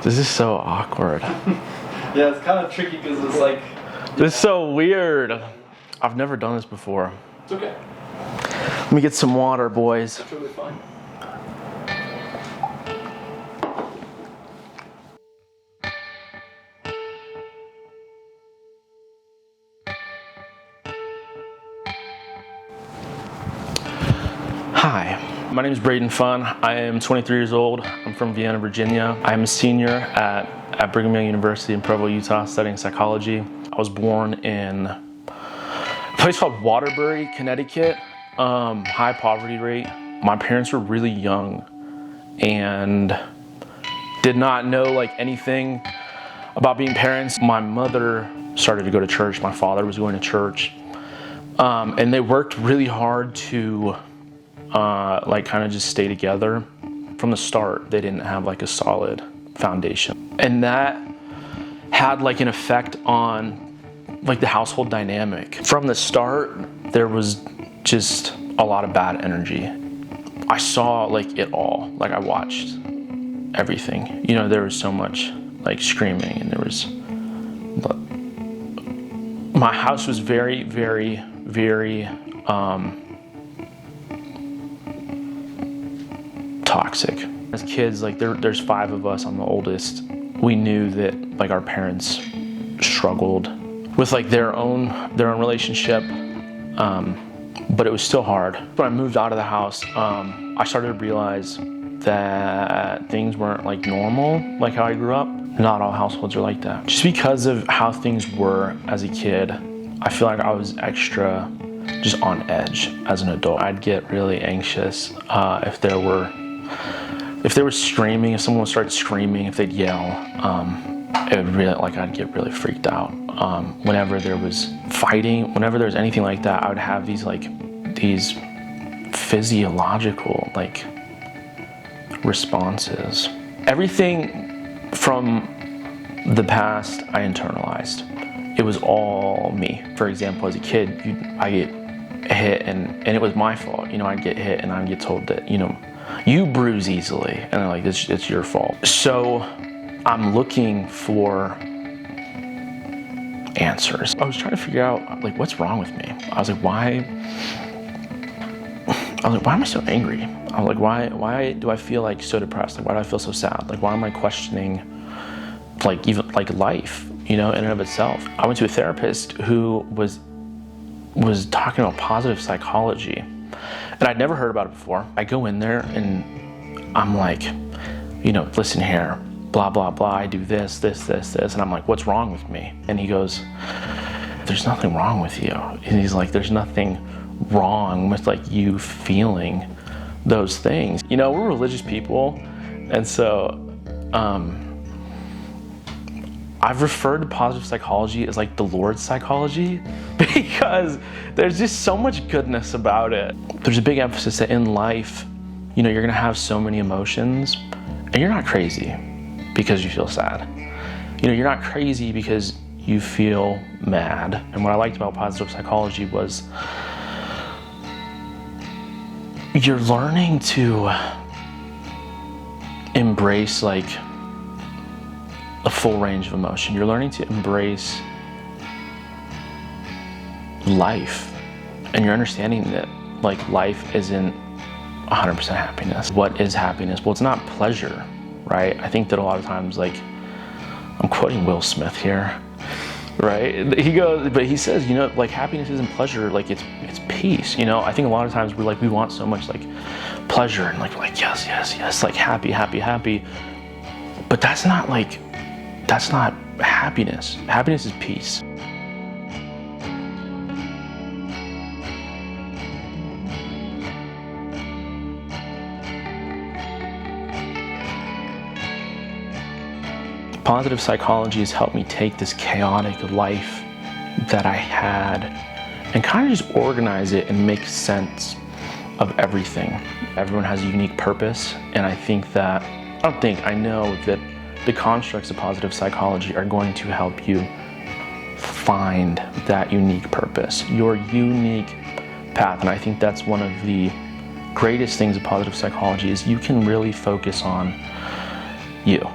This is so awkward. Yeah, it's kind of tricky because it's like... This is so weird. I've never done this before. It's okay. Let me get some water, boys. It's totally fine. Hi, my name is Brayden Fun. I am 23 years old. I'm from Vienna, Virginia. I'm a senior at Brigham Young University in Provo, Utah, studying psychology. I was born in a place called Waterbury, Connecticut. High poverty rate. My parents were really young and did not know like anything about being parents. My mother started to go to church. My father was going to church. And they worked really hard to like kind of just stay together. From the start, they didn't have like a solid foundation. And that had like an effect on like the household dynamic. From the start, there was just a lot of bad energy. I saw like it all, like I watched everything. You know, there was so much like screaming and there was, my house was very, very, very, toxic. As kids, like there's 5 of us, I'm the oldest. We knew that like our parents struggled with like their own relationship, but it was still hard. When I moved out of the house, I started to realize that things weren't like normal, like how I grew up. Not all households are like that. Just because of how things were as a kid, I feel like I was extra just on edge as an adult. I'd get really anxious if there were screaming, if someone would start screaming, if they'd yell, it would really, like I'd get really freaked out. Whenever there was fighting, whenever there was anything like that, I would have these physiological like responses. Everything from the past I internalized. It was all me. For example, as a kid, I get hit and it was my fault. You know, I'd get hit and I'd get told that, you know, you bruise easily, and they're like, it's your fault. So I'm looking for answers. I was trying to figure out like what's wrong with me. I was like, why am I so angry? I was like, why do I feel like so depressed? Like, why do I feel so sad? Like, why am I questioning like even like life, you know, in and of itself? I went to a therapist who was talking about positive psychology. And I'd never heard about it before. I go in there and I'm like, you know, listen here, blah, blah, blah. I do this. And I'm like, what's wrong with me? And he goes, there's nothing wrong with you. And he's like, there's nothing wrong with like you feeling those things. You know, we're religious people. And so, I've referred to positive psychology as like the Lord's psychology because there's just so much goodness about it. There's a big emphasis that in life, you know, you're gonna have so many emotions and you're not crazy because you feel sad. You know, you're not crazy because you feel mad. And what I liked about positive psychology was you're learning to embrace like a full range of emotion. You're learning to embrace life, and you're understanding that like life isn't 100% happiness. What is happiness? Well, it's not pleasure, right? I think that a lot of times, like, I'm quoting Will Smith here, right? He says, you know, like happiness isn't pleasure, like it's peace. You know, I think a lot of times we want so much like pleasure and like we're like yes, like happy, but that's not happiness. Happiness is peace. Positive psychology has helped me take this chaotic life that I had and kind of just organize it and make sense of everything. Everyone has a unique purpose, and I know that the constructs of positive psychology are going to help you find that unique purpose, your unique path. And I think that's one of the greatest things of positive psychology is you can really focus on you.